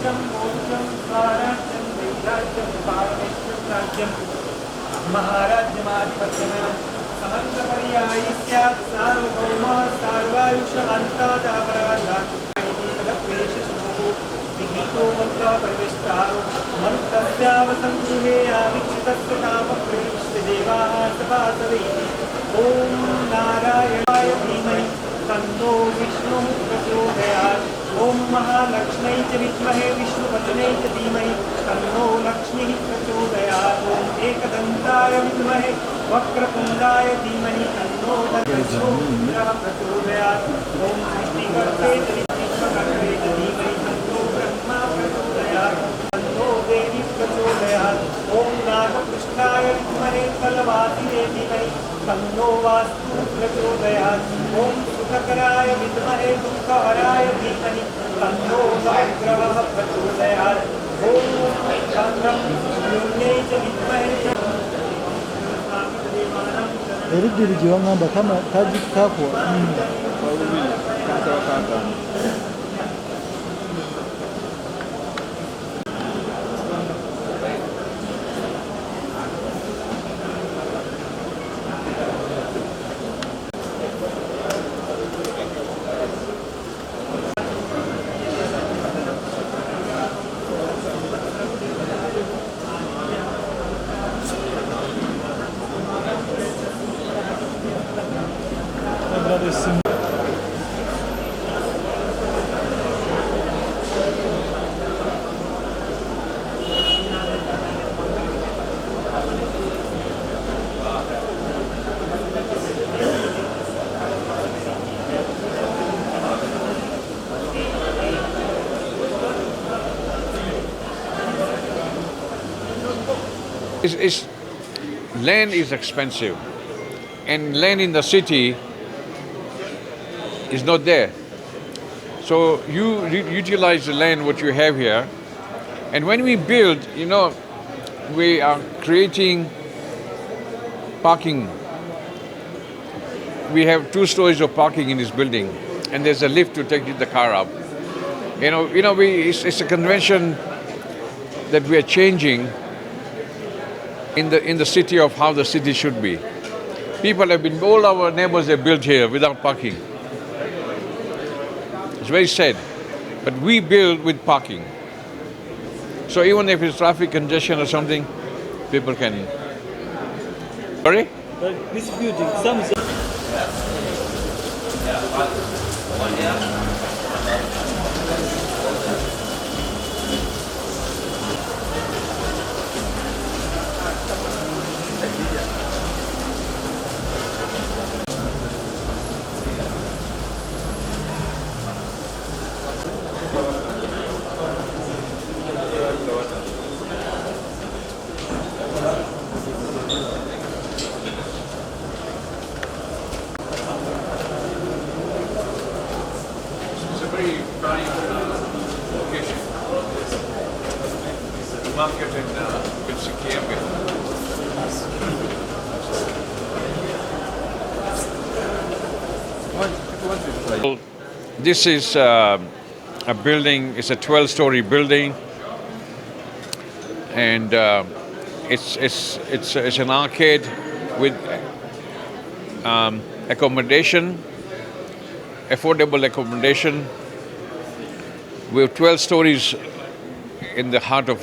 राज्यं भोज्यं स्वराज्यं वैराज्यं पारमेश्वरं राज्यं महाराज्यमाधिपत्यं समन्तपर्यायी स्यात् सार्वभौमा सर्वायुषमन्तादापराधात् विहितो मन्त्रा परिविष्टारो मन्त्रस्यावसङ्गृहे आविक्षितस्य कामप्रविष्ट देवाः सभासवे ॐ नारायणाय धीमहि तन्नो विष्णुः प्रचोदयात् ॐ महालक्ष्म्यै च विद्महे विष्णुपत्न्यै च धीमहि तन्नो लक्ष्मीः प्रचोदयात् ॐ एकदन्ताय विद्महे वक्रतुण्डाय धीमहि तन्नो दन्तः प्रचोदयात् ॐ सृष्टिकर्ते च विश्वकर्ते च धीमहि तन्नो ब्रह्मा प्रचोदयात् तन्नो देवी प्रचोदयात् ॐ नागपृष्ठाय विद्महे फलवासिने धीमहि तन्नो वास्तु प्रचोदयात् ॐ सुखकराय विद्महे दुःखहराय धीमहि तन्नो नवग्रहः प्रचोदयात् ॐ चन्द्रं शून्यै च विद्महे Eric dilijiwa ngamba kama kazi kakwa. Land is expensive, and land in the city is not there. So you utilize the land what you have here, and when we build, we are creating parking. We have 2 stories of parking in this building, and there's a lift to take the car up. It's a convention that we are changing in the city of how the city should be. People have been, all our neighbors have built here without parking. It's very sad, but we build with parking. So even if it's traffic congestion or something, people can. Sorry? But this building, some. Market in This is a building. It's a 12-story building, and it's an arcade with accommodation, affordable accommodation. We have 12 stories in the heart of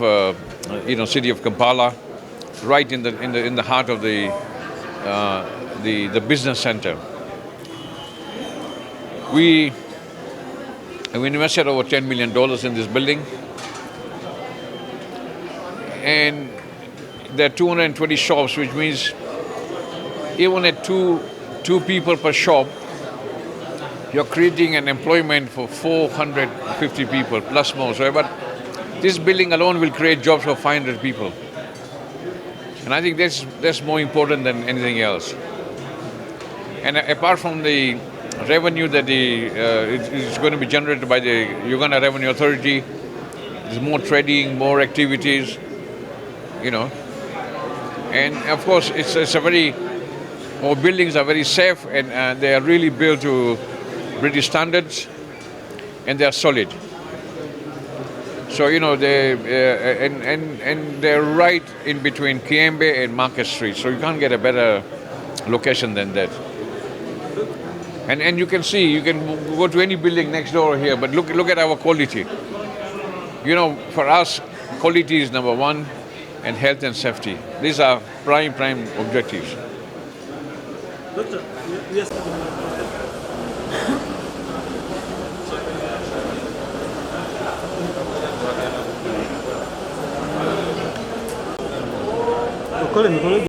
city of Kampala, right in the heart of the business center. We invested over $10 million in this building, and there are 220 shops, which means even at two people per shop, you're creating an employment for 450 people plus more. So, but this building alone will create jobs for 500 people, and I think that's more important than anything else. And apart from the revenue that is going to be generated by the Uganda Revenue Authority, there's more trading, more activities, and of course our buildings are very safe, and they are really built to British standards, and they are solid. So, and they're right in between Kiembe and Market Street. So you can't get a better location than that. And you can see, you can go to any building next door here, but look at our quality. For us, quality is number one, and health and safety. These are prime objectives. Doctor, yes. Colin.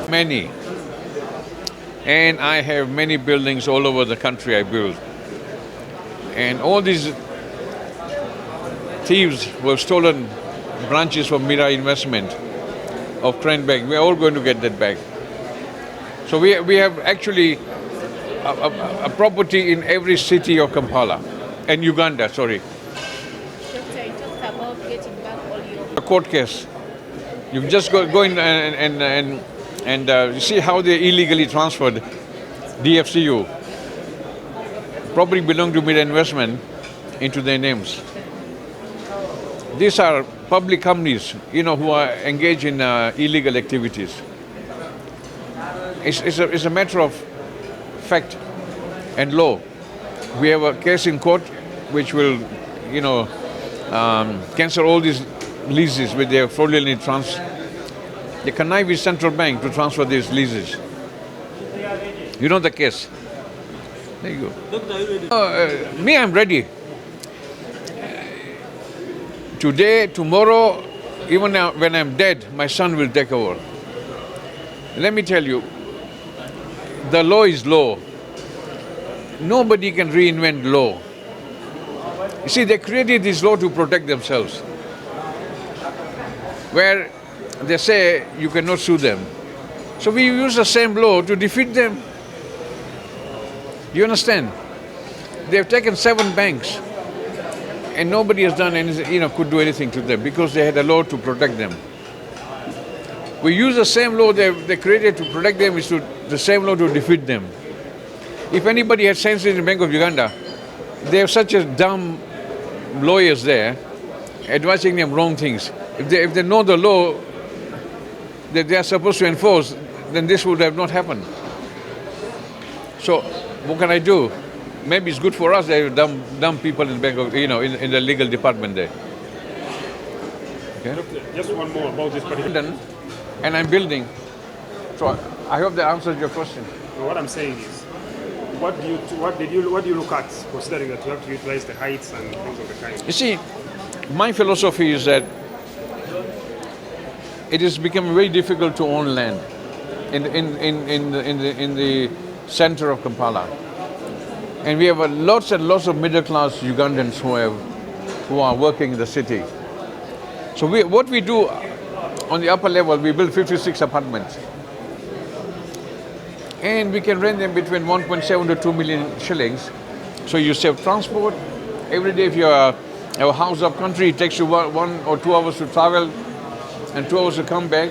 Many. And I have many buildings all over the country I build. And all these thieves who have stolen branches from Mira Investment of Trent Bank, we are all going to get that back. So we have actually a property in every city of Kampala and Uganda, sorry. Doctor, you talked about getting back all your... A court case. You just go in and you see how they illegally transferred DFCU. Property belonged to Mira Investment into their names. These are public companies, who are engaged in illegal activities. It's a matter of fact and law. We have a case in court which will, cancel all these leases with their fraudulently They connive with central bank to transfer these leases. You know the case. There you go. Me, I'm ready. Today, tomorrow, even now, when I'm dead, my son will take over. Let me tell you, the law is law. Nobody can reinvent law. You see, they created this law to protect themselves, where they say you cannot sue them. So we use the same law to defeat them. You understand? They've taken 7 banks, and nobody has done anything, could do anything to them because they had a law to protect them. We use the same law they created to protect them, is the same law to defeat them. If anybody had sense in the Bank of Uganda, they have such a dumb lawyers there advising them wrong things. If they know the law that they are supposed to enforce, then this would have not happened. So what can I do? Maybe it's good for us that dumb people in the bank of, in the legal department there. Okay? Just one more about this particular. And I'm building. So I hope that answers your question. What I'm saying is, what do you look at, considering that you have to utilize the heights and things of the kind? You see, my philosophy is that it has become very difficult to own land in the center of Kampala. And we have lots and lots of middle-class Ugandans who are working in the city. So what we do on the upper level, we build 56 apartments. And we can rent them between 1.7 to 2 million shillings. So you save transport. Every day if you have a house up country, it takes you 1 or 2 hours to travel and 2 hours to come back.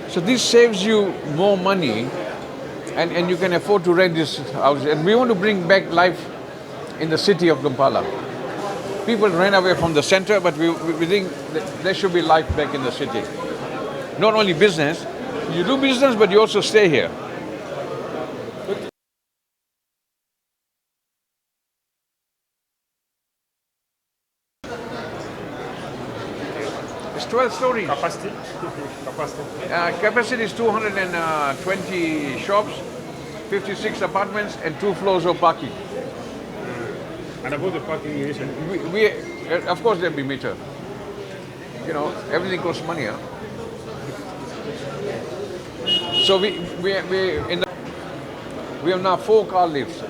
So this saves you more money, and you can afford to rent this house. And we want to bring back life in the city of Kampala. People ran away from the center, but we think that there should be life back in the city. Not only business, you do business, but you also stay here. It's 12 stories. Capacity? Capacity is 220 shops, 56 apartments, and 2 floors of parking. And about the parking issue? Of course there'll be meter. Everything costs money. Huh? So we have now 4 car lifts.